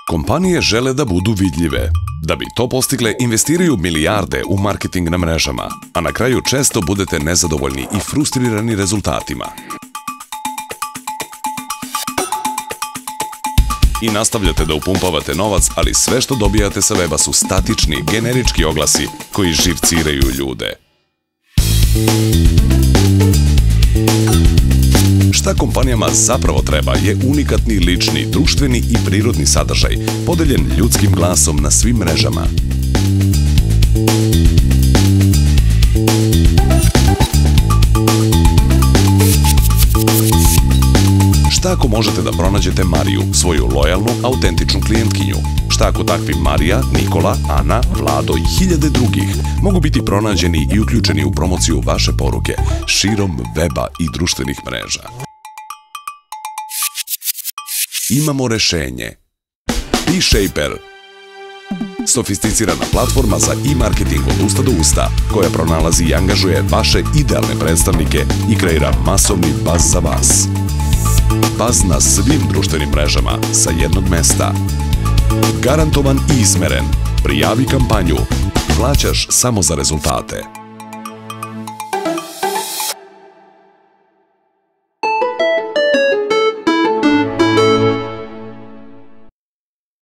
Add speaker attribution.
Speaker 1: Kompanije žele da budu vidljive. Da bi to postigle, investiraju milijarde u marketing na mrežama, a na kraju često budete nezadovoljni i frustrirani rezultatima. I nastavljate da upumpavate novac, ali sve što dobijate sa weba su statični, generički oglasi koji živciraju ljude. Šta kompanijama zapravo treba je unikatni, lični, društveni i prirodni sadržaj, podeljen ljudskim glasom na svim mrežama. Šta ako možete da pronađete Mariju, svoju lojalnu, autentičnu klijentkinju? Šta ako takvi Marija, Nikola, Ana, Vlado i hiljade drugih mogu biti pronađeni i uključeni u promociju vaše poruke širom weba i društvenih mreža? Imamo rešenje. BeeShaper. Sofisticirana platforma za e-marketing od usta do usta, koja pronalazi i angažuje vaše idealne predstavnike i kreira masovni baz za vas. Baz na svim društvenim mrežama sa jednog mesta. Garantovan i izmeren. Prijavi kampanju. Plaćaš samo za rezultate.